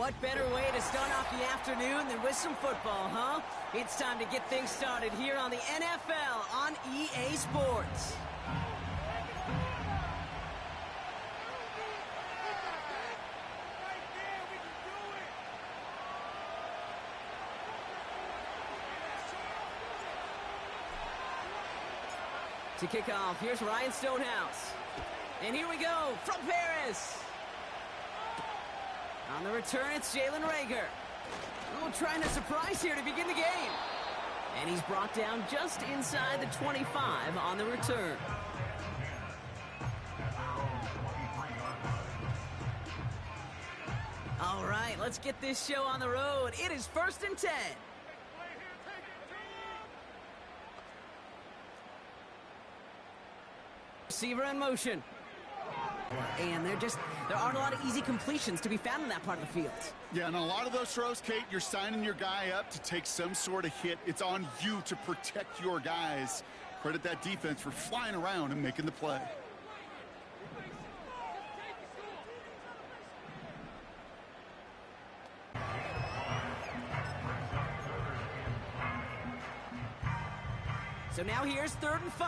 what better way to start off the afternoon than with some football, huh? It's time to get things started here on the NFL on EA Sports. To kick off, here's Ryan Stonehouse. And here we go from Paris. On the return, it's Jalen Reagor. Oh, trying to surprise here to begin the game. And he's brought down just inside the 25 on the return. All right, let's get this show on the road. It is 1st and 10. Receiver in motion. And there aren't a lot of easy completions to be found in that part of the field. Yeah, and a lot of those throws, Kate, you're signing your guy up to take some sort of hit. It's on you to protect your guys. Credit that defense for flying around and making the play. So now here's 3rd and 5.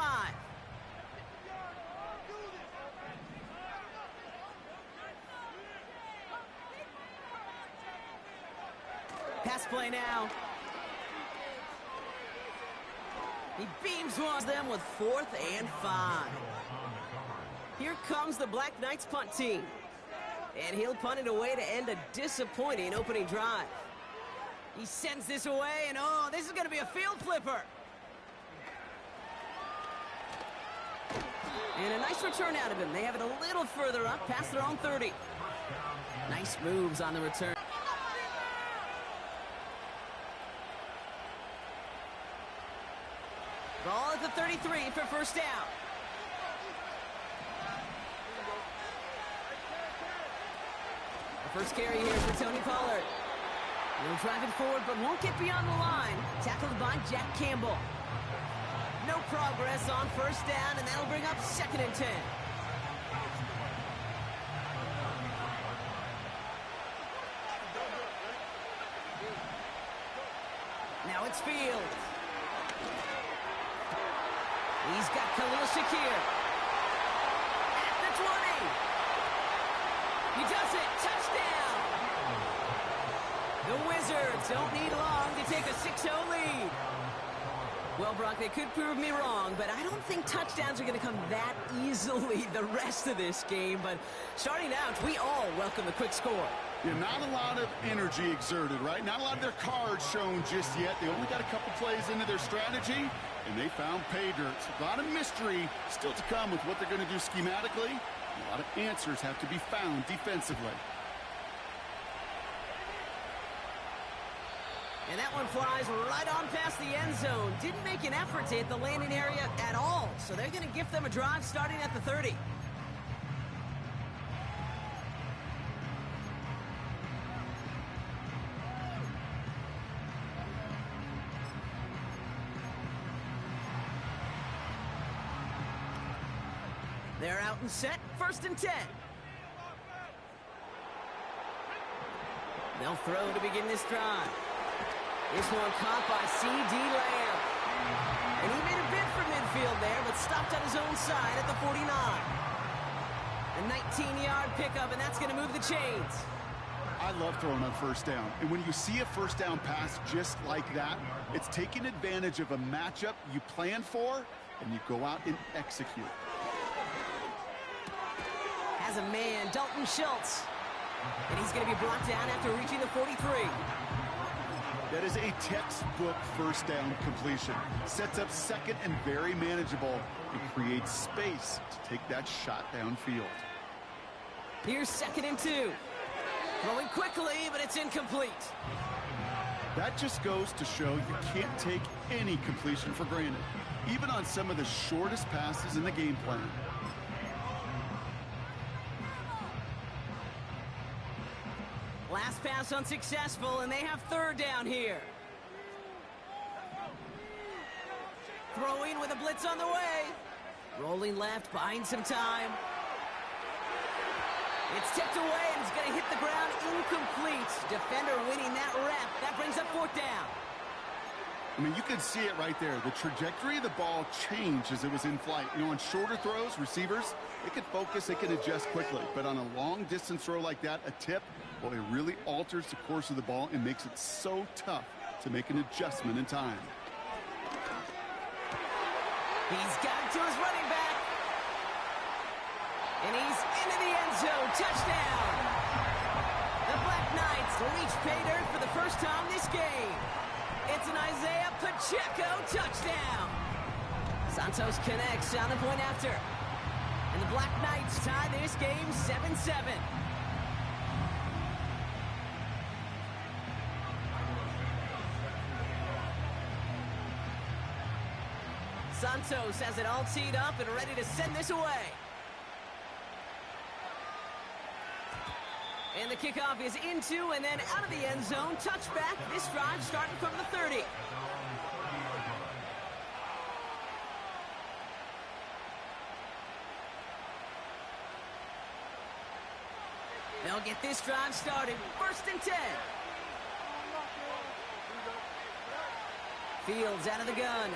Pass play now. He beams one of them with 4th and 5. Here comes the Black Knights punt team. And he'll punt it away to end a disappointing opening drive. He sends this away, and oh, this is going to be a field flipper. And a nice return out of him. They have it a little further up, past their own 30. Nice moves on the return. Ball at the 33 for first down. The first carry here is for Tony Pollard. He'll drive it forward, but won't get beyond the line. Tackled by Jack Campbell. No progress on first down, and that'll bring up 2nd and 10. Now it's Field. He's got Khalil Shakir. At the 20. He does it. Touchdown. The Wizards don't need long to take a 6-0 lead. Well, Brock, they could prove me wrong, but I don't think touchdowns are going to come that easily the rest of this game. But starting out, we all welcome the quick score. Yeah, not a lot of energy exerted, right? Not a lot of their cards shown just yet. They only got a couple plays into their strategy, and they found pay dirt. A lot of mystery still to come with what they're going to do schematically. A lot of answers have to be found defensively. And that one flies right on past the end zone. Didn't make an effort to hit the landing area at all. So they're going to gift them a drive starting at the 30. They're out and set, 1st and 10. They'll throw to begin this drive. This one caught by C.D. Lamb. And he made a bid for midfield there, but stopped on his own side at the 49. A 19-yard pickup, and that's going to move the chains. I love throwing on first down. And when you see a first down pass just like that, it's taking advantage of a matchup you plan for, and you go out and execute. Has a man, Dalton Schultz. And he's going to be brought down after reaching the 43. That is a textbook first down completion. Sets up 2nd and very manageable and creates space to take that shot downfield. Here's 2nd and 2. Throwing quickly, but it's incomplete. That just goes to show you can't take any completion for granted, even on some of the shortest passes in the game plan. Last pass unsuccessful, and they have 3rd down here. Throwing with a blitz on the way. Rolling left, buying some time. It's tipped away, and it's going to hit the ground incomplete. Defender winning that rep. That brings up fourth down. I mean, you can see it right there. The trajectory of the ball changed as it was in flight. You know, on shorter throws, receivers, they can focus, they can adjust quickly. But on a long-distance throw like that, a tip, well, it really alters the course of the ball and makes it so tough to make an adjustment in time. He's got it to his running back. And he's into the end zone. Touchdown. The Black Knights reach pay dirt for the first time this game. It's an Isaiah Pacheco touchdown. Santos connects on the point after. And the Black Knights tie this game 7-7. Santos has it all teed up and ready to send this away. And the kickoff is into and then out of the end zone. Touchback. This drive starting from the 30. They'll get this drive started. 1st and 10. Fields out of the gun.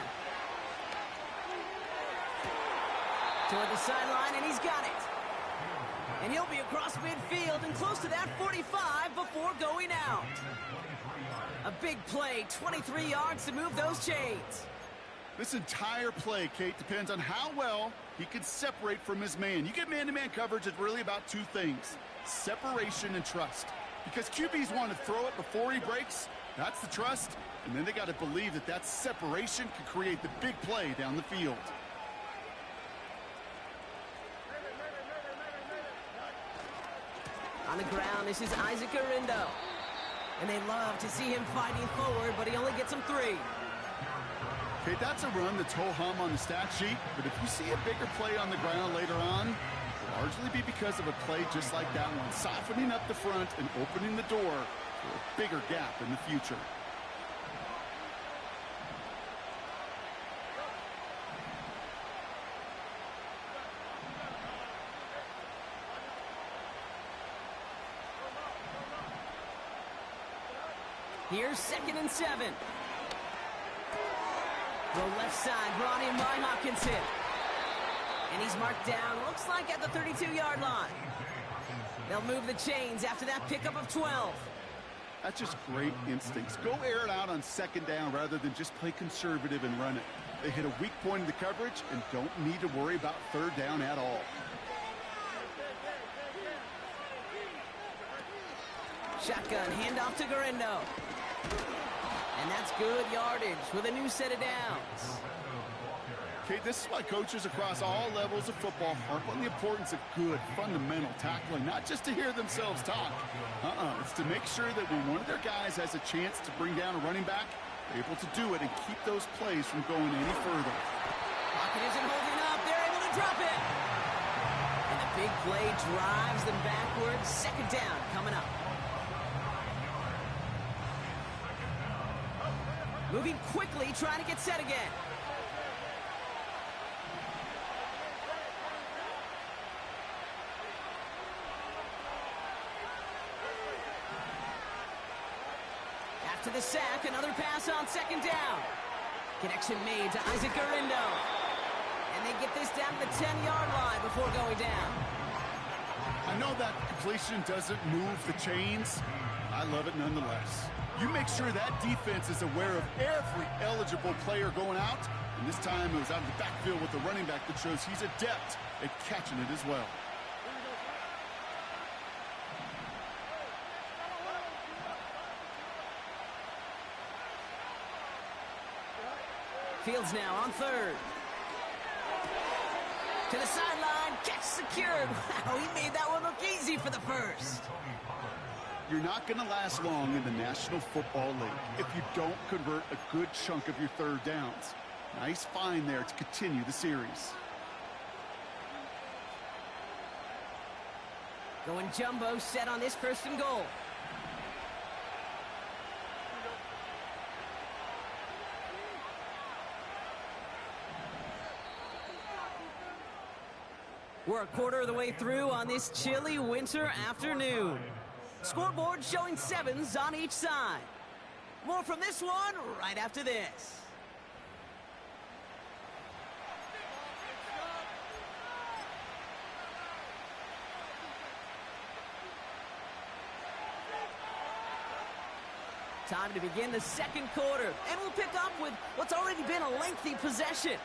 Toward the sideline, and he's got it. And he'll be across midfield and close to that 45 before going out. A big play, 23 yards to move those chains. This entire play, Kate, depends on how well he can separate from his man. You get man-to-man coverage, it's really about two things: separation and trust. Because QBs want to throw it before he breaks, that's the trust. And then they got to believe that that separation can create the big play down the field. On the ground, this is Isaac Arindo. And they love to see him fighting forward, but he only gets them 3. Okay, that's a run that's ho-hum on the stat sheet, but if you see a bigger play on the ground later on, it'll largely be because of a play just like that one, softening up the front and opening the door for a bigger gap in the future. Here's 2nd and 7. The left side brought in by Hockenson. And he's marked down, looks like at the 32-yard line. They'll move the chains after that pickup of 12. That's just great instincts. Go air it out on 2nd down rather than just play conservative and run it. They hit a weak point in the coverage and don't need to worry about 3rd down at all. Shotgun handoff to Garindo. And that's good yardage with a new set of downs. Okay, this is why coaches across all levels of football harp on the importance of good, fundamental tackling, not just to hear themselves talk. It's to make sure that when one of their guys has a chance to bring down a running back, they're able to do it and keep those plays from going any further. Pocket isn't holding up. They're able to drop it. And the big play drives them backwards. 2nd down coming up. Moving quickly, trying to get set again. After the sack, another pass on 2nd down. Connection made to Isaac Garindo. And they get this down to the 10-yard line before going down. I know that completion doesn't move the chains. I love it nonetheless. You make sure that defense is aware of every eligible player going out. And this time it was out of the backfield with the running back that shows he's adept at catching it as well. Fields now on 3rd. To the sideline, catch secured. Wow, he made that one look easy for the first. You're not going to last long in the National Football League if you don't convert a good chunk of your 3rd downs. Nice find there to continue the series. Going jumbo set on this 1st and goal. We're a quarter of the way through on this chilly winter afternoon. Scoreboard showing 7s on each side. More from this one right after this. Time to begin the second quarter, and we'll pick up with what's already been a lengthy possession.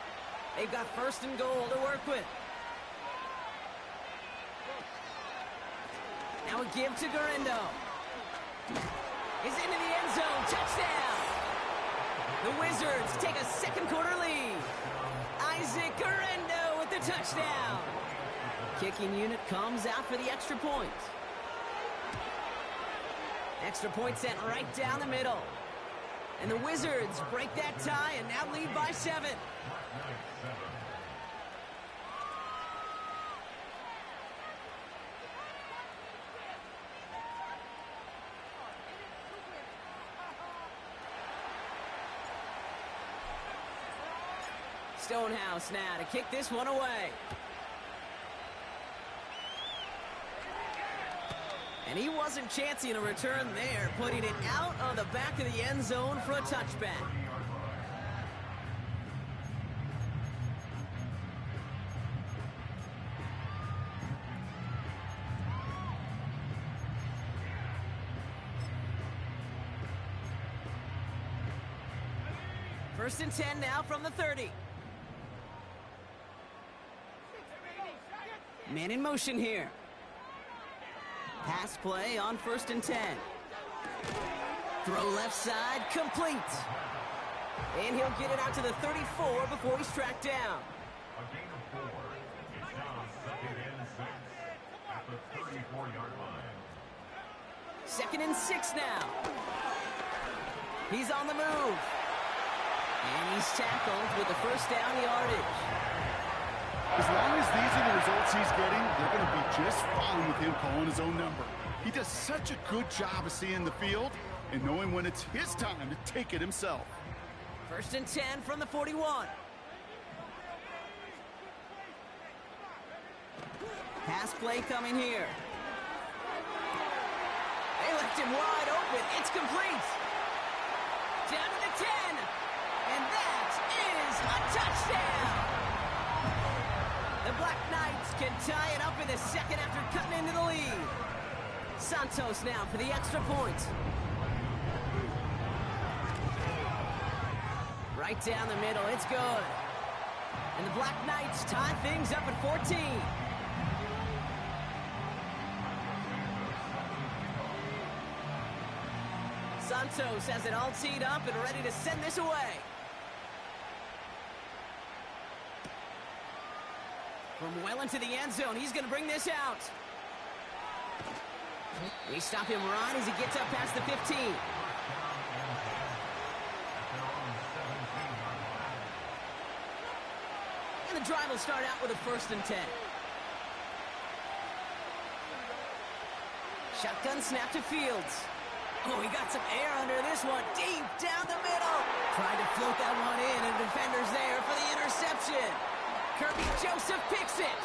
They've got 1st and goal to work with. Now a give to Guerrero. He's into the end zone. Touchdown! The Wizards take a second quarter lead. Isaac Guerrero with the touchdown. Kicking unit comes out for the extra point. Extra point sent right down the middle. And the Wizards break that tie and now lead by 7. Stonehouse now to kick this one away. And he wasn't chancing a return there, putting it out on the back of the end zone for a touchback. First and 10 now from the 30. Man in motion here. Pass play on 1st and 10. Throw left side, complete. And he'll get it out to the 34 before he's tracked down. A gain of 4. It's now 2nd and 6 at the 34-yard line. 2nd and 6 now. He's on the move. And he's tackled with the 1st down yardage. As long as these are the results he's getting, they're going to be just fine with him calling his own number. He does such a good job of seeing the field and knowing when it's his time to take it himself. 1st and 10 from the 41. Pass play coming here. They left him wide open. It's complete. Down to the 10. And that is a touchdown. The Black Knights can tie it up in the second after cutting into the lead. Santos now for the extra point. Right down the middle, it's good. And the Black Knights tie things up at 14. Santos has it all teed up and ready to send this away. From well into the end zone, he's going to bring this out. We stop him right as he gets up past the 15. And the drive will start out with a 1st and 10. Shotgun snap to Fields. Oh, he got some air under this one. Deep down the middle. Trying to float that one in, and the defender's there for the interception. Kirby Joseph picks it.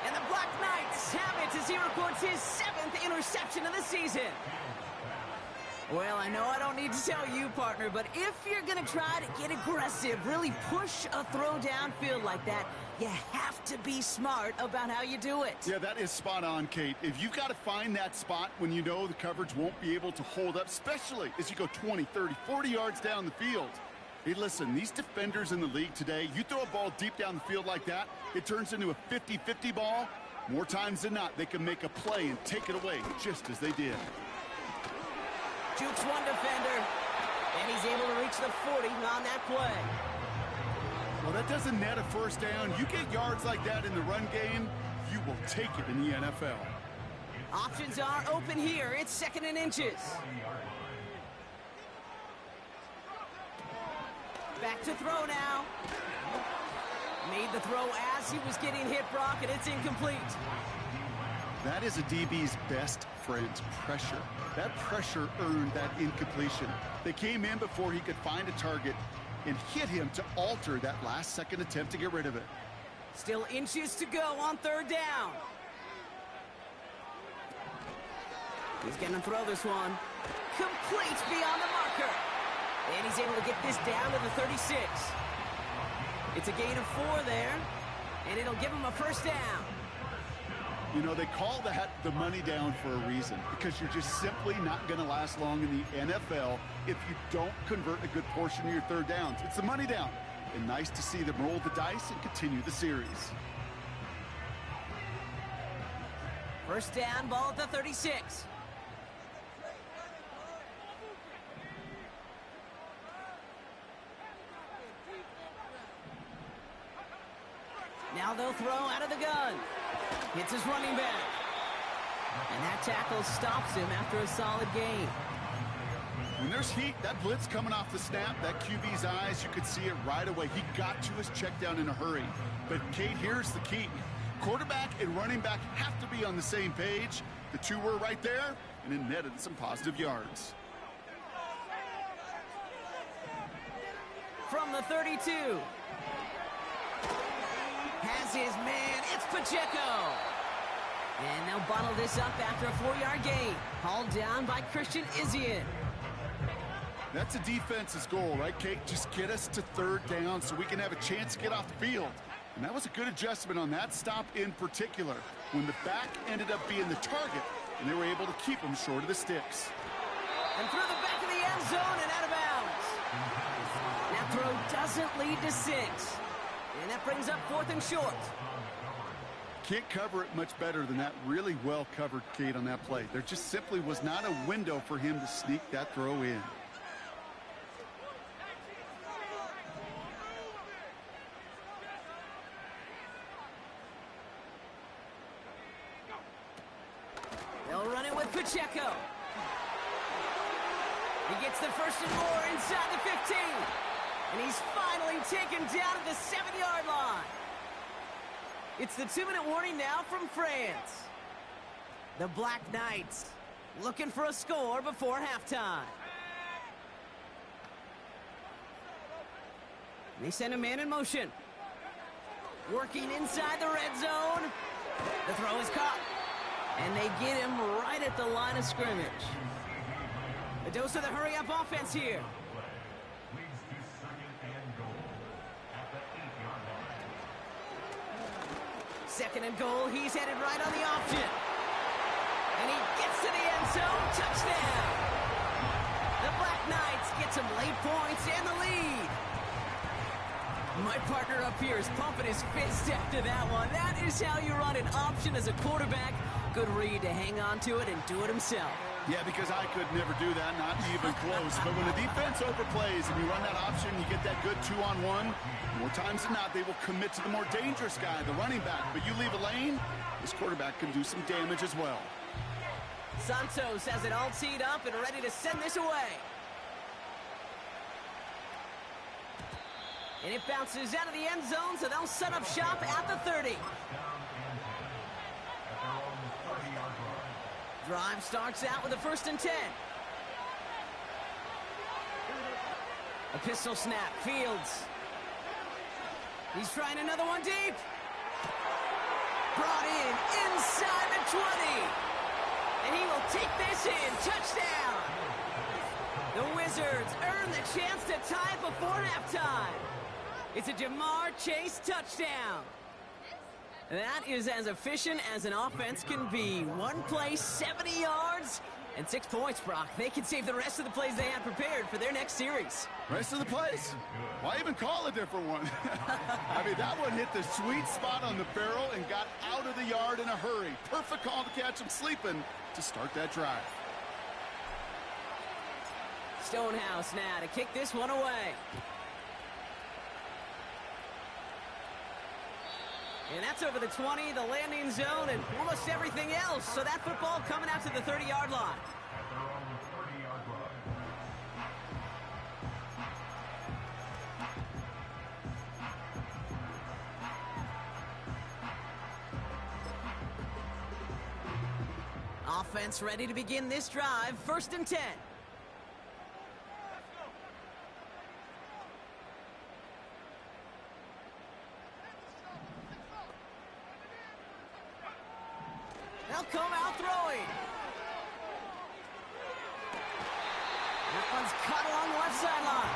And the Black Knights have it as he records his 7th interception of the season. Well, I know I don't need to tell you, partner, but if you're going to try to get aggressive, really push a throw downfield like that, you have to be smart about how you do it. Yeah, that is spot on, Kate. If you've got to find that spot when you know the coverage won't be able to hold up, especially as you go 20, 30, 40 yards down the field. Hey, listen, these defenders in the league today, you throw a ball deep down the field like that, it turns into a 50-50 ball. More times than not, they can make a play and take it away, just as they did. Jukes one defender, and he's able to reach the 40 on that play. Well, that doesn't net a 1st down. You get yards like that in the run game, you will take it in the NFL. Options are open here. It's 2nd and inches. Back to throw now. Made the throw as he was getting hit, Brock, and it's incomplete. That is a DB's best friend, pressure. That pressure earned that incompletion. They came in before he could find a target and hit him to alter that last-second attempt to get rid of it. Still inches to go on third down. He's going to throw this one. Complete beyond the marker. And he's able to get this down to the 36. It's a gain of 4 there, and it'll give him a first down. You know, they call that the money down for a reason, because you're just simply not going to last long in the NFL if you don't convert a good portion of your third downs. It's the money down. And nice to see them roll the dice and continue the series. First down, ball at the 36. Now they'll throw out of the gun. Hits his running back. And that tackle stops him after a solid gain. When there's heat, that blitz coming off the snap, that QB's eyes, you could see it right away. He got to his check down in a hurry. But, Kate, here's the key. Quarterback and running back have to be on the same page. The two were right there, and it netted some positive yards. From the 32. Has his man. It's Pacheco. And they'll bottle this up after a 4-yard gain. Hauled down by Christian Izien. That's a defense's goal, right, Kate? Just get us to third down so we can have a chance to get off the field. And that was a good adjustment on that stop in particular, when the back ended up being the target, and they were able to keep him short of the sticks. And through the back of the end zone and out of bounds. That throw doesn't lead to 6. And that brings up 4th and short. Can't cover it much better than that. Really well covered, Kate, on that play. There just simply was not a window for him to sneak that throw in. They'll run it with Pacheco. He gets the first and more inside the 15. And he's finally taken down at the 7-yard line. It's the 2-minute warning now from France. The Black Knights looking for a score before halftime. They send a man in motion. Working inside the red zone. The throw is caught. And they get him right at the line of scrimmage. A dose of the hurry-up offense here. Second and goal, he's headed right on the option. And he gets to the end zone, touchdown. The Black Knights get some late points and the lead. My partner up here is pumping his fist after that one. That is how you run an option as a quarterback. Good read to hang on to it and do it himself. Yeah, because I could never do that, not even close. But when the defense overplays and you run that option, you get that good 2-on-1, more times than not, they will commit to the more dangerous guy, the running back. But you leave a lane, this quarterback can do some damage as well. Santos has it all teed up and ready to send this away. And it bounces out of the end zone, so they'll set up shop at the 30. Drive starts out with a 1st and 10. A pistol snap, Fields. He's trying another one deep. Brought in inside the 20. And he will take this in. Touchdown. The Wizards earn the chance to tie it before halftime. It's a Jamar Chase touchdown. That is as efficient as an offense can be. One play, 70 yards, and 6 points, Brock. They can save the rest of the plays they had prepared for their next series. Rest of the plays? Why even call a different one? I mean, that one hit the sweet spot on the barrel and got out of the yard in a hurry. Perfect call to catch him sleeping to start that drive. Stonehouse now to kick this one away. And that's over the 20, the landing zone, and almost everything else. So that football coming out to the 30-yard line. Offense ready to begin this drive. 1st and 10. come out throwing. That one's cut along the left sideline.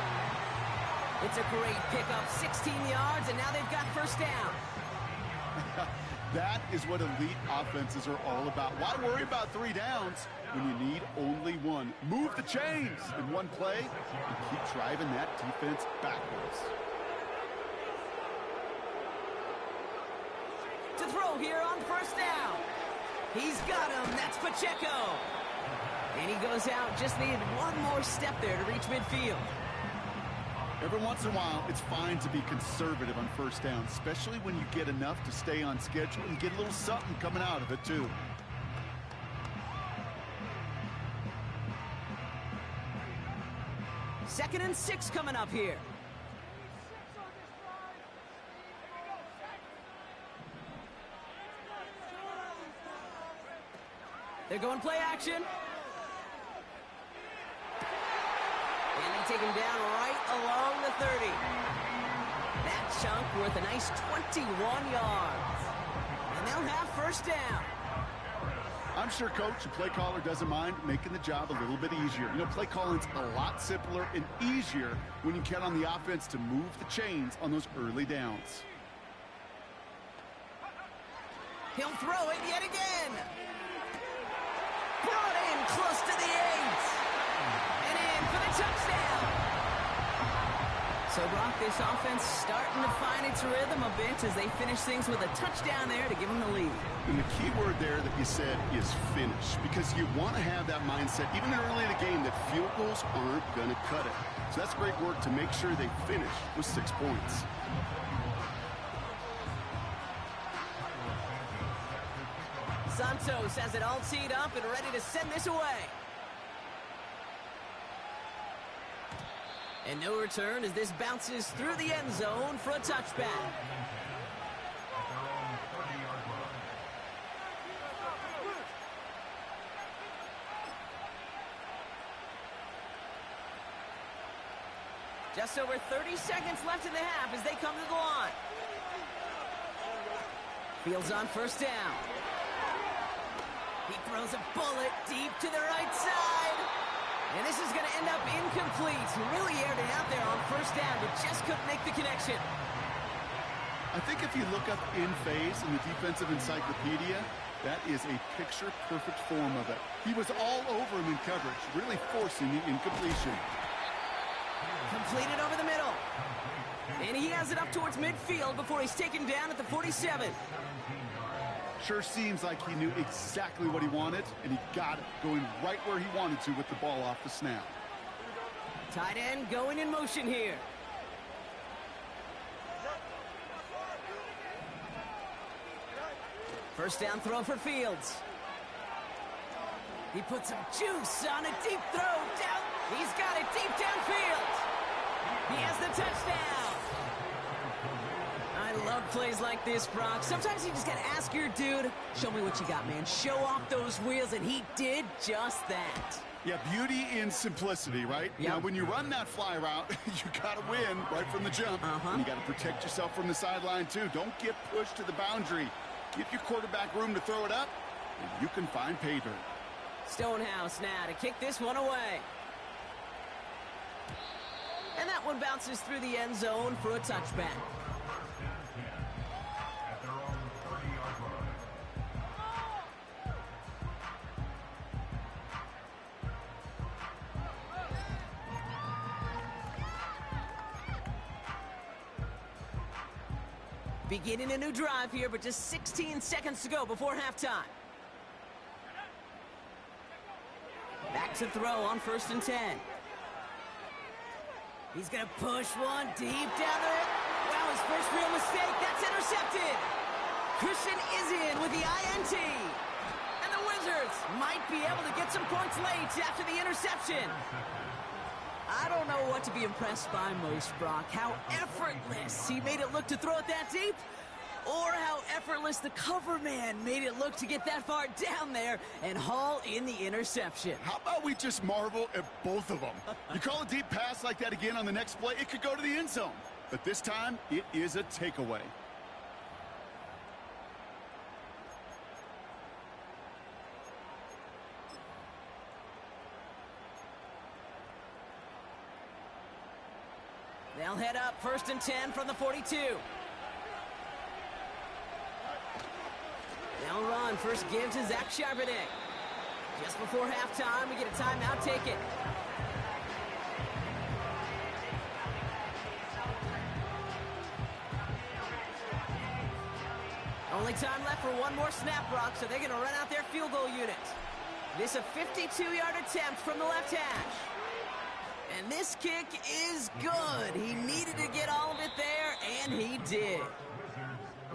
It's a great pickup, 16 yards, and now they've got first down. That is what elite offenses are all about. Why worry about 3 downs when you need only 1? Move the chains in one play and keep driving that defense backwards. To throw here on first down. He's got him. That's Pacheco. And he goes out. Just needed one more step there to reach midfield. Every once in a while, it's fine to be conservative on first down, especially when you get enough to stay on schedule and get a little something coming out of it, too. Second and 6 coming up here. They're going play action. And they take him down right along the 30. That chunk worth a nice 21 yards. And they'll have first down. I'm sure coach and play caller doesn't mind making the job a little bit easier. You know, play calling's a lot simpler and easier when you count on the offense to move the chains on those early downs. He'll throw it yet again. Brought in close to the 8. And in for the touchdown. So, Brock, this offense starting to find its rhythm a bit as they finish things with a touchdown there to give them the lead. And the key word there that you said is finish, because you want to have that mindset, even early in the game, that field goals aren't going to cut it. So that's great work to make sure they finish with 6 points. Santos has it all teed up and ready to send this away. And no return as this bounces through the end zone for a touchback. Just over 30 seconds left in the half as they come to the line. Fields on first down. He throws a bullet deep to the right side. And this is going to end up incomplete. He really aired it out there on first down, but just couldn't make the connection. I think if you look up in phase in the defensive encyclopedia, that is a picture-perfect form of it. He was all over him in coverage, really forcing the incompletion. Completed over the middle. And he has it up towards midfield before he's taken down at the 47. Sure seems like he knew exactly what he wanted, and he got it, going right where he wanted to with the ball off the snap. Tight end going in motion here. First down throw for Fields. He puts some juice on a deep throw down. He's got it deep downfield. He has the touchdown. I love plays like this, Brock. Sometimes you just got to ask your dude, show me what you got, man. Show off those wheels, and he did just that. Yeah, beauty in simplicity, right? Yep. Now, when you run that fly route, you got to win right from the jump. And you got to protect yourself from the sideline, too. Don't get pushed to the boundary. Give your quarterback room to throw it up, and you can find pay dirt. Stonehouse now to kick this one away. And that one bounces through the end zone for a touchback. At their own 30-yard line. Beginning a new drive here, but just 16 seconds to go before halftime. Back to throw on first and 10. He's going to push one deep down there. Wow, his first real mistake. That's intercepted. Christian is in with the INT. And the Wizards might be able to get some points late after the interception. I don't know what to be impressed by most, Brock. How effortless he made it look to throw it that deep, or how effortless the cover man made it look to get that far down there and haul in the interception. How about we just marvel at both of them? You call a deep pass like that again on the next play, it could go to the end zone. But this time, it is a takeaway. They'll head up 1st and 10 from the 42. They'll run. First give to Zach Charbonnet. Just before halftime, we get a timeout. Take it. Only time left for one more snap, Brock, so they're going to run out their field goal unit. This a 52-yard attempt from the left hash. And this kick is good. He needed to get all of it there, and he did.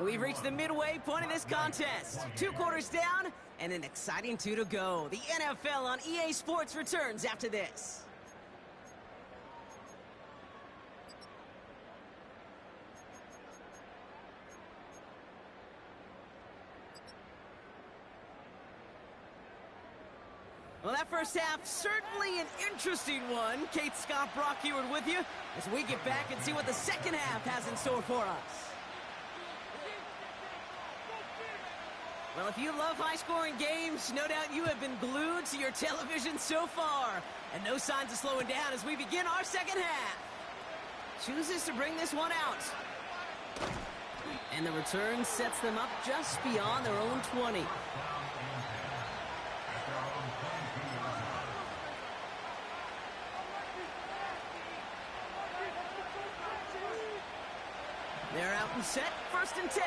We've reached the midway point of this contest. 2 quarters down, and an exciting 2 to go. The NFL on EA Sports returns after this. Well, that first half, certainly an interesting one. Kate Scott, Brock Huard with you as we get back and see what the second half has in store for us. Well, if you love high-scoring games, no doubt you have been glued to your television so far. And no signs of slowing down as we begin our second half. Chooses to bring this one out. And the return sets them up just beyond their own 20. They're out and set, 1st and 10.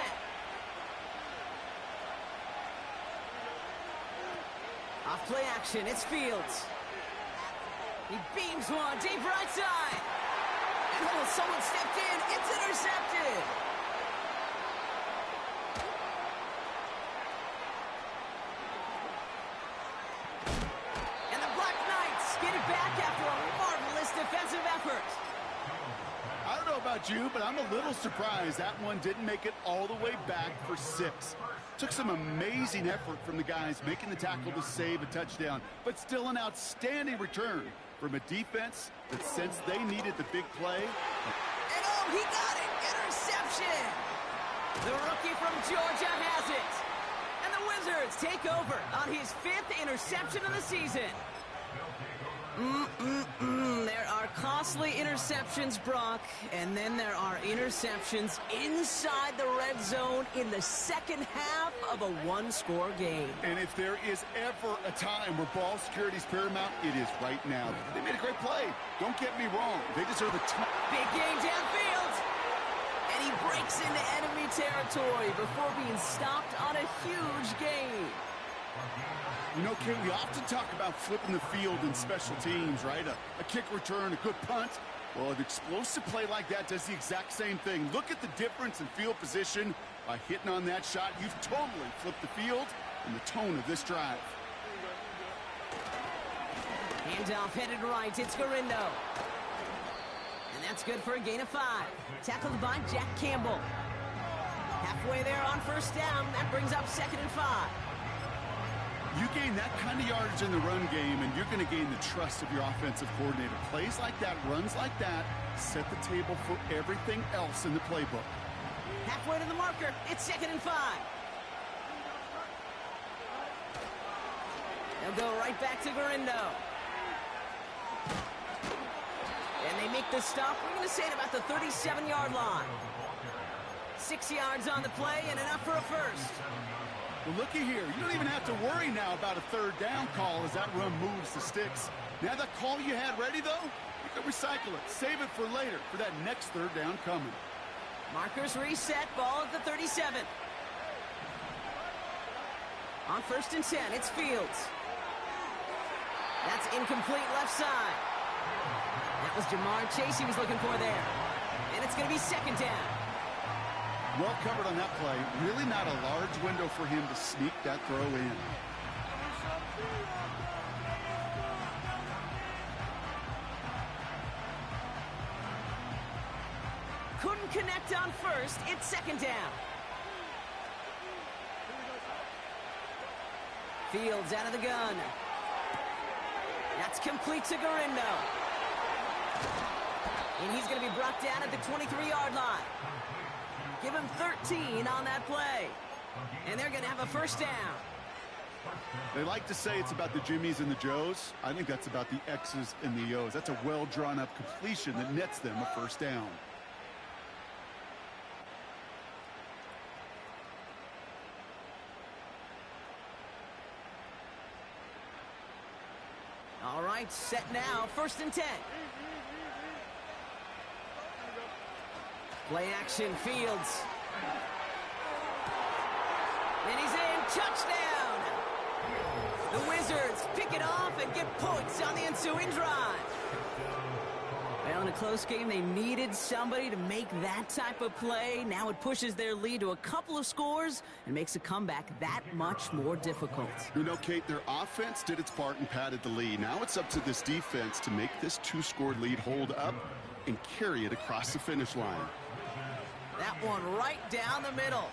Off play action, it's Fields. He beams one, deep right side. And oh, someone stepped in, it's intercepted. And the Black Knights get it back after a marvelous defensive effort. I don't know about you, but I'm a little surprised that one didn't make it all the way back for 6. Took some amazing effort from the guys making the tackle to save a touchdown, but still an outstanding return from a defense that sensed they needed the big play. And oh, he got it! Interception! The rookie from Georgia has it. And the Wizards take over on his 5th interception of the season. There are costly interceptions, Brock, and then there are interceptions inside the red zone in the second half of a 1-score game. And if there is ever a time where ball security is paramount, it is right now. They made a great play. Don't get me wrong. They deserve a ton. Big game downfield. And he breaks into enemy territory before being stopped on a huge gain. You know, Kate, we often talk about flipping the field in special teams, right? A kick return, a good punt. Well, an explosive play like that does the exact same thing. Look at the difference in field position. By hitting on that shot, you've totally flipped the field and the tone of this drive. Handoff headed right. It's Garindo. And that's good for a gain of 5. Tackled by Jack Campbell. Halfway there on 1st down. That brings up 2nd and 5. You gain that kind of yardage in the run game, and you're going to gain the trust of your offensive coordinator. Plays like that, runs like that, set the table for everything else in the playbook. Halfway to the marker, it's 2nd and 5. They'll go right back to Garindo. And they make the stop, we're going to say, at about the 37-yard line. 6 yards on the play and enough for a first. Well, looky here. You don't even have to worry now about a 3rd down call as that run moves the sticks. Now that call you had ready, though, you can recycle it. Save it for later for that next 3rd down coming. Markers reset, ball at the 37. On 1st and 10, it's Fields. That's incomplete left side. That was Jamar Chase he was looking for there. And it's going to be 2nd down. Well covered on that play. Really not a large window for him to sneak that throw in. Couldn't connect on 1st. It's 2nd down. Fields out of the gun. That's complete to Garindo. And he's going to be brought down at the 23-yard line. Give him 13 on that play. And they're going to have a 1st down. They like to say it's about the Jimmies and the Joes. I think that's about the X's and the O's. That's a well-drawn-up completion that nets them a first down. All right, set now, 1st and 10. Play action, Fields. And he's in, touchdown! The Wizards pick it off and get points on the ensuing drive. Well, in a close game, they needed somebody to make that type of play. Now it pushes their lead to a couple of scores and makes a comeback that much more difficult. You know, Kate, their offense did its part and padded the lead. Now it's up to this defense to make this 2-score lead hold up and carry it across the finish line. That one right down the middle.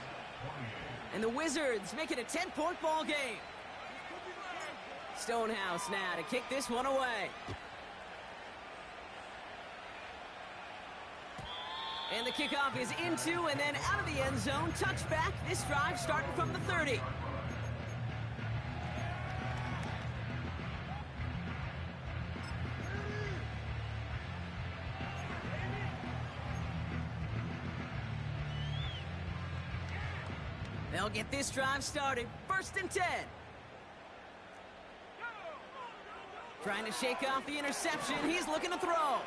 And the Wizards make it a 10-point ball game. Stonehouse now to kick this one away. And the kickoff is into and then out of the end zone. Touchback. This drive starting from the 30. They'll get this drive started. 1st and 10. Trying to shake off the interception. He's looking to throw.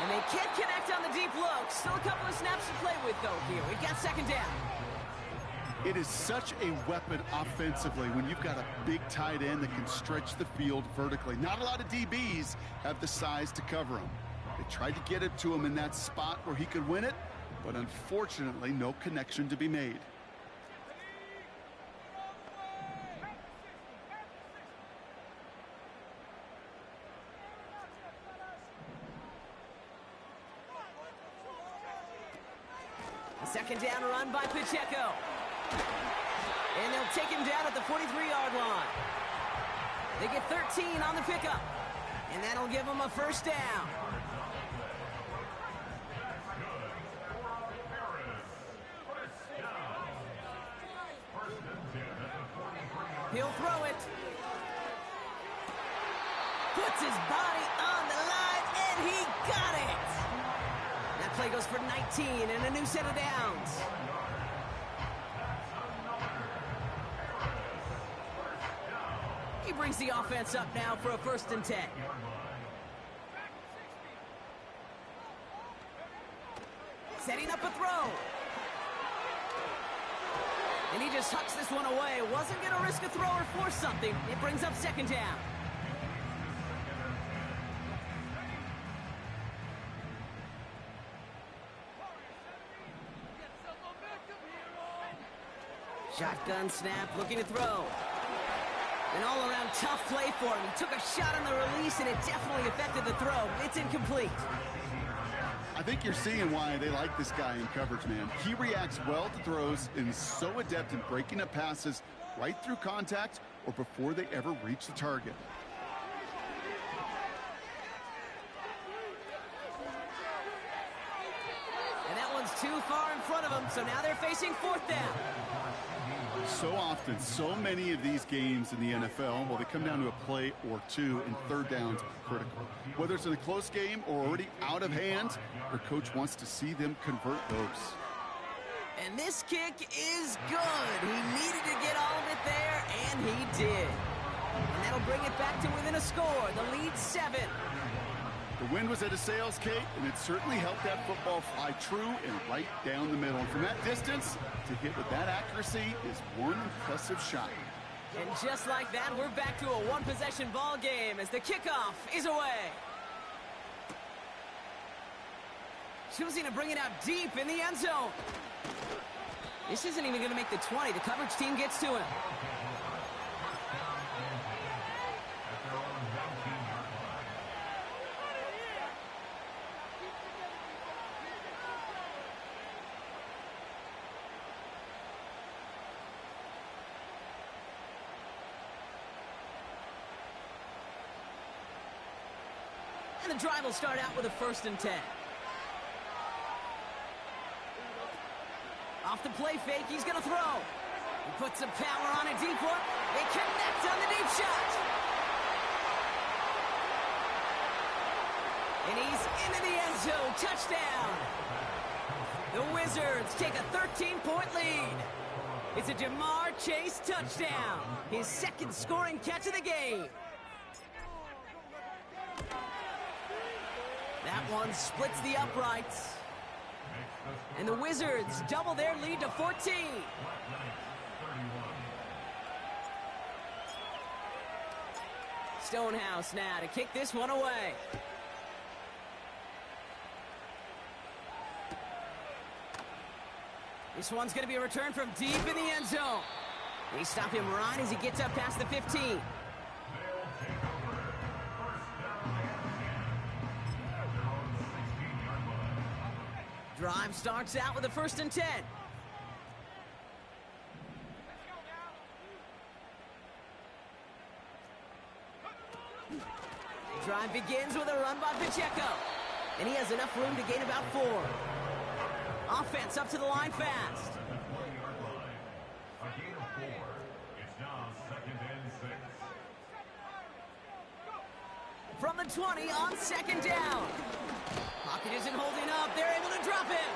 And they can't connect on the deep look. Still a couple of snaps to play with, though, here. We've got 2nd down. It is such a weapon offensively when you've got a big tight end that can stretch the field vertically. Not a lot of DBs have the size to cover him. They tried to get it to him in that spot where he could win it, but unfortunately, no connection to be made. Second down run by Pacheco. And they'll take him down at the 43-yard line. They get 13 on the pickup. And that'll give them a 1st down. He'll throw it. Puts his body on the line, and he got it. That play goes for 19 and a new set of downs. He brings the offense up now for a 1st and 10. Setting up a throw. And he just hucks this one away. Wasn't going to risk a throw or force something. It brings up 2nd down. Shotgun snap, looking to throw. An all-around tough play for him. He took a shot on the release, and it definitely affected the throw. It's incomplete. I think you're seeing why they like this guy in coverage, man. He reacts well to throws and is so adept in breaking up passes right through contact or before they ever reach the target. And that one's too far in front of them, so now they're facing 4th down. So often, so many of these games in the NFL, well, they come down to a play or two, and 3rd downs are critical. Whether it's in a close game or already out of hand, their coach wants to see them convert those. And this kick is good. He needed to get all of it there, and he did. And that'll bring it back to within a score. The lead's 7. The wind was at his sails, Kate, and it certainly helped that football fly true and right down the middle. And from that distance, to hit with that accuracy is one impressive shot. And just like that, we're back to a one-possession ball game as the kickoff is away. Choosing to bring it out deep in the end zone. This isn't even going to make the 20. The coverage team gets to him. And the drive will start out with a 1st and 10. Off the play fake, he's going to throw. He puts some power on a deep one. They connect on the deep shot. And he's into the end zone. Touchdown. The Wizards take a 13-point lead. It's a Ja'Marr Chase touchdown. His second scoring catch of the game. That one splits the uprights. And the Wizards double their lead to 14. Stonehouse now to kick this one away. This one's going to be a return from deep in the end zone. They stop him right as he gets up past the 15. Drive starts out with a 1st and 10. Drive begins with a run by Pacheco. And he has enough room to gain about 4. Offense up to the line fast. A gain of 4. It's now 2nd and 6. From the 20 on 2nd down. Pocket isn't holding up. They're able to drop him.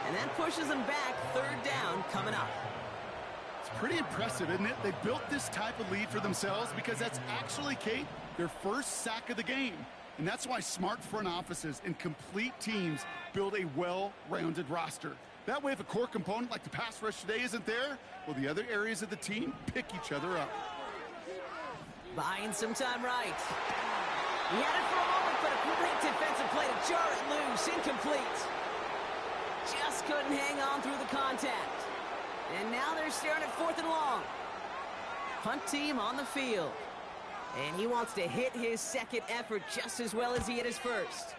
And that pushes them back. 3rd down coming up. It's pretty impressive, isn't it? They built this type of lead for themselves because that's actually, Kate, their first sack of the game. And that's why smart front offices and complete teams build a well-rounded roster. That way, if a core component like the pass rush today isn't there, well, the other areas of the team pick each other up. Buying some time right. He had it for a moment, but a great defensive play to jar it loose. Incomplete. Just couldn't hang on through the contact. And now they're staring at 4th and long. Punt team on the field. And he wants to hit his second effort just as well as he hit his first.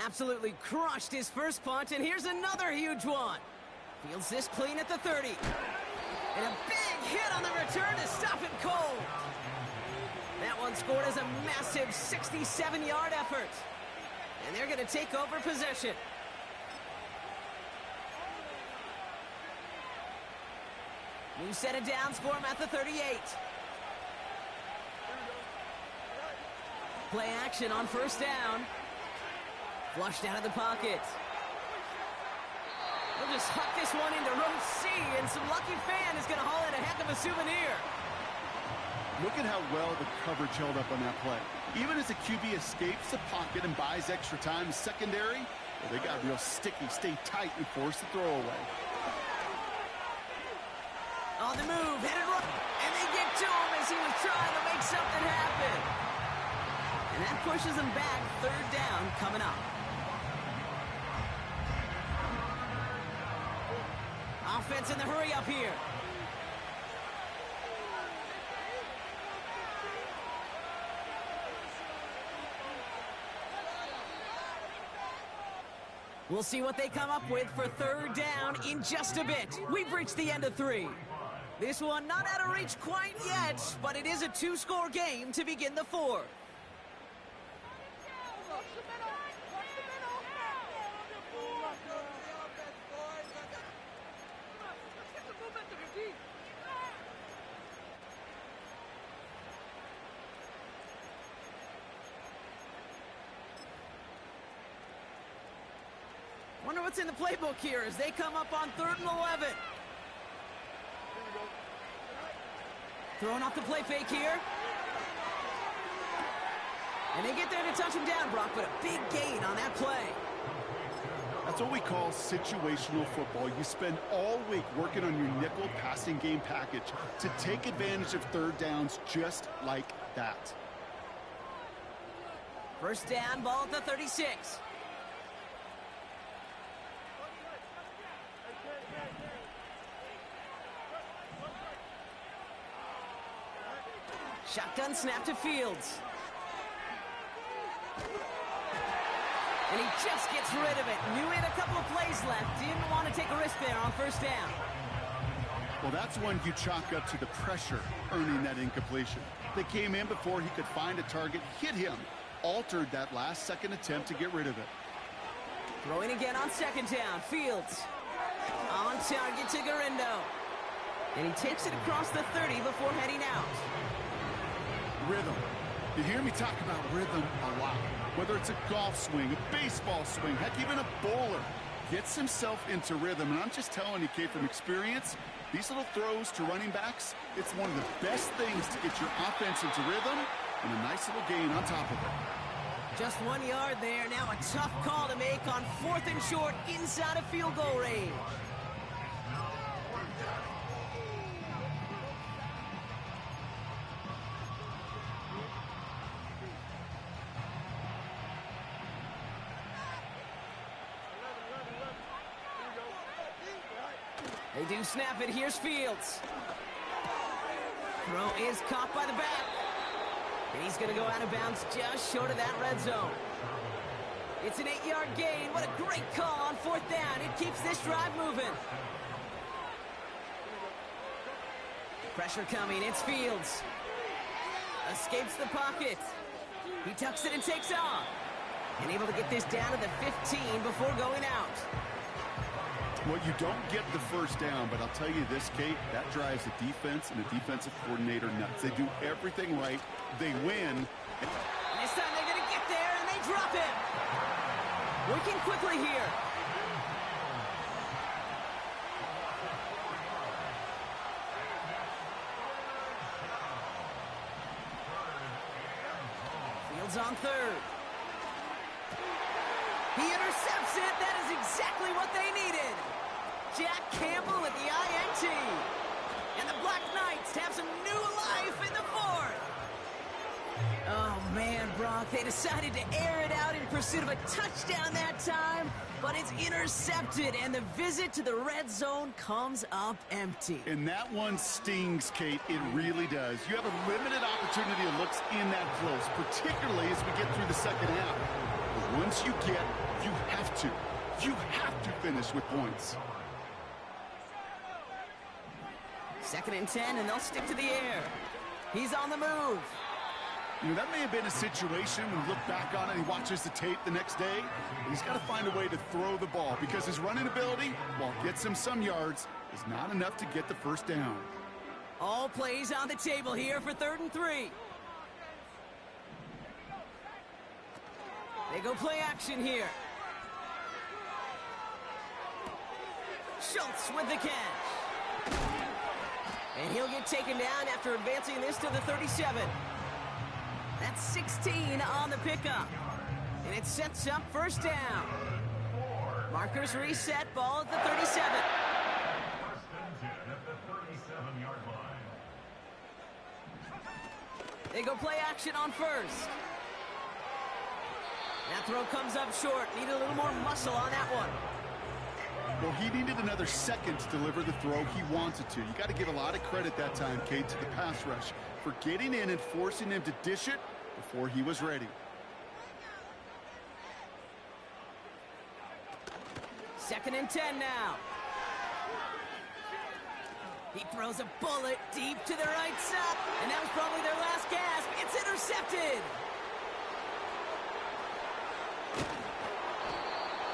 Absolutely crushed his first punt, and here's another huge one. Fields this clean at the 30. And a big hit on the return to stop it cold. That one scored as a massive 67-yard effort. And they're going to take over possession. New set of downs for him at the 38. Play action on 1st down. Flushed out of the pocket. They'll just huck this one into row C, and some lucky fan is going to haul in a heck of a souvenir. Look at how well the coverage held up on that play. Even as the QB escapes the pocket and buys extra time, secondary, well, they got real sticky, stay tight, and force the throw away. On the move, headed right, and they get to him as he was trying to make something happen. And that pushes him back. 3rd down coming up. Offense in the hurry up here. We'll see what they come up with for 3rd down in just a bit. We've reached the end of 3. This one not out of reach quite yet, but it is a 2-score game to begin the 4th. Wonder what's in the playbook here as they come up on 3rd and 11. Throwing off the play fake here. And they get there to touch him down, Brock, but a big gain on that play. That's what we call situational football. You spend all week working on your nickel passing game package to take advantage of 3rd downs just like that. 1st down, ball at the 36. Shotgun snap to Fields. And he just gets rid of it. Knew he had a couple of plays left. Didn't want to take a risk there on 1st down. Well, that's one you chalk up to the pressure earning that incompletion. They came in before he could find a target, hit him, altered that last-second attempt to get rid of it. Throwing again on 2nd down. Fields on target to Garindo. And he takes it across the 30 before heading out. Rhythm. You hear me talk about rhythm a lot. Whether it's a golf swing, a baseball swing, heck, even a bowler gets himself into rhythm. And I'm just telling you, Kate, from experience, these little throws to running backs, it's one of the best things to get your offense into rhythm and a nice little gain on top of it. Just 1 yard there. Now a tough call to make on 4th and short inside of field goal range. They do snap it. Here's Fields. Throw is caught by the back. And he's going to go out of bounds just short of that red zone. It's an 8-yard gain. What a great call on 4th down. It keeps this drive moving. Pressure coming. It's Fields. Escapes the pocket. He tucks it and takes off. And able to get this down to the 15 before going out. Well, you don't get the first down, but I'll tell you this, Kate, that drives the defense and the defensive coordinator nuts. They do everything right. They win. And this time they're going to get there, and they drop him. Working quickly here. Fields on 3rd. He intercepts it. That is exactly what they needed. Jack Campbell with the INT. And the Black Knights have some new life in the 4th. Oh, man, Brock, they decided to air it out in pursuit of a touchdown that time, but it's intercepted, and the visit to the red zone comes up empty. And that one stings, Kate. It really does. You have a limited opportunity of looks in that close, particularly as we get through the second half. But once you have to finish with points. 2nd and 10, and they'll stick to the air. He's on the move. You know, that may have been a situation when you look back on it and he watches the tape the next day. He's got to find a way to throw the ball because his running ability, while it gets him some yards, is not enough to get the first down. All plays on the table here for 3rd and 3. They go play action here. Schultz with the catch. And he'll get taken down after advancing this to the 37. That's 16 on the pickup. And it sets up first down. Markers reset, ball at the 37. They go play action on 1st. That throw comes up short. Need a little more muscle on that one. Well, he needed another second to deliver the throw he wanted to. You got to give a lot of credit that time, Kate, to the pass rush for getting in and forcing him to dish it before he was ready. 2nd and 10 now. He throws a bullet deep to the right side, and that was probably their last gasp. It's intercepted.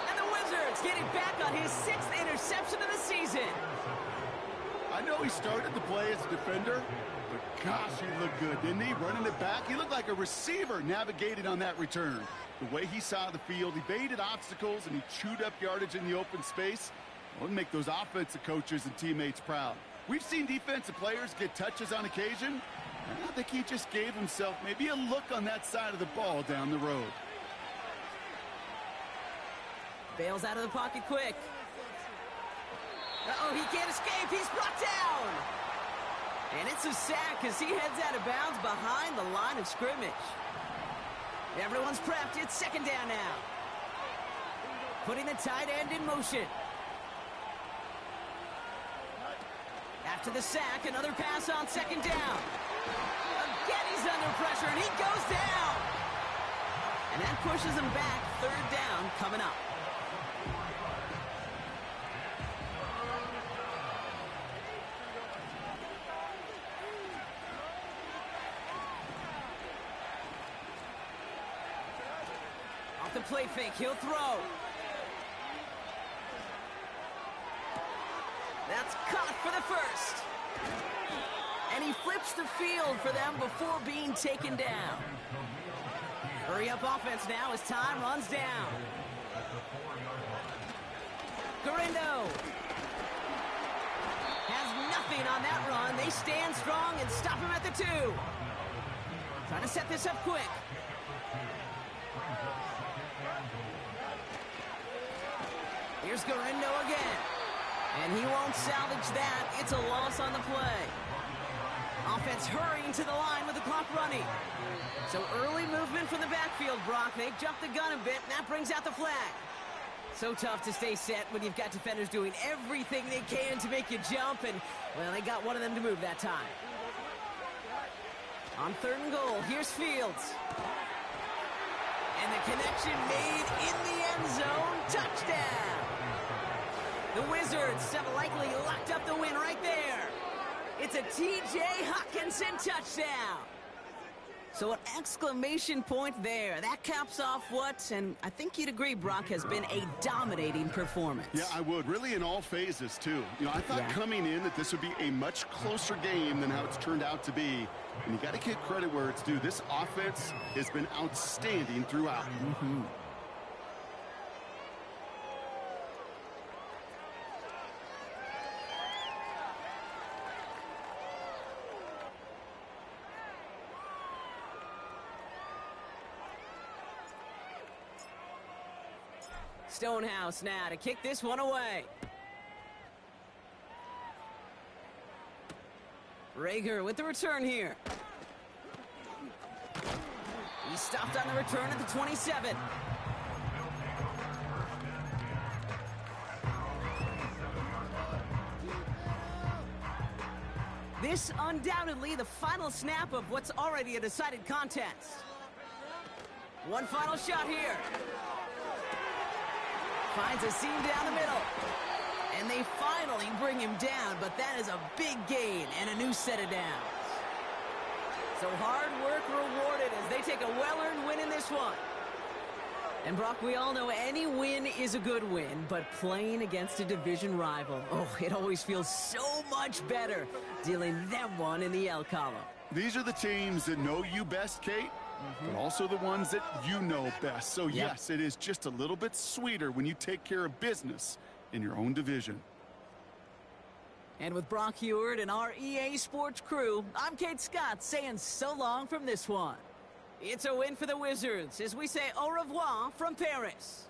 And the Wizards getting back on his 6th interception of the season. I know he started the play as a defender, but gosh, he looked good, didn't he? Running it back, he looked like a receiver navigating on that return. The way he saw the field, he baited obstacles, and he chewed up yardage in the open space. Well, it'll make those offensive coaches and teammates proud. We've seen defensive players get touches on occasion, and I think he just gave himself maybe a look on that side of the ball down the road. Bails out of the pocket quick. Uh-oh, he can't escape. He's brought down. And it's a sack as he heads out of bounds behind the line of scrimmage. Everyone's prepped. It's 2nd down now. Putting the tight end in motion. After the sack, another pass on 2nd down. Again, he's under pressure, and he goes down. And that pushes him back. 3rd down coming up. Off the play fake, he'll throw. That's caught for the first. And he flips the field for them before being taken down. Hurry-up offense now as time runs down. Garindo has nothing on that run. They stand strong and stop him at the 2. Trying to set this up quick. Here's Garindo again. And he won't salvage that. It's a loss on the play. Offense hurrying to the line with the clock running. So early movement from the backfield, Brock. They jumped the gun a bit, and that brings out the flag. So tough to stay set when you've got defenders doing everything they can to make you jump, and, well, they got one of them to move that time. On 3rd and goal, here's Fields. And the connection made in the end zone. Touchdown! The Wizards have likely locked up the win right there. It's a T.J. Hockenson touchdown. So an exclamation point there. That caps off what, and I think you'd agree, Brock, has been a dominating performance. Yeah, I would. Really in all phases, too. You know, I thought coming in that this would be a much closer game than how it's turned out to be. And you got to give credit where it's due. This offense has been outstanding throughout. Stonehouse now to kick this one away. Rager with the return here. He stopped on the return at the 27. This undoubtedly the final snap of what's already a decided contest. One final shot here. Finds a seam down the middle. And they finally bring him down, but that is a big gain and a new set of downs. So hard work rewarded as they take a well-earned win in this one. And Brock, we all know any win is a good win, but playing against a division rival, oh, it always feels so much better dealing them one in the L column. These are the teams that know you best, Kate, but also the ones that you know best. So, yes, it is just a little bit sweeter when you take care of business in your own division. And with Brock Huard and our EA Sports crew, I'm Kate Scott saying so long from this one. It's a win for the Wizards as we say au revoir from Paris.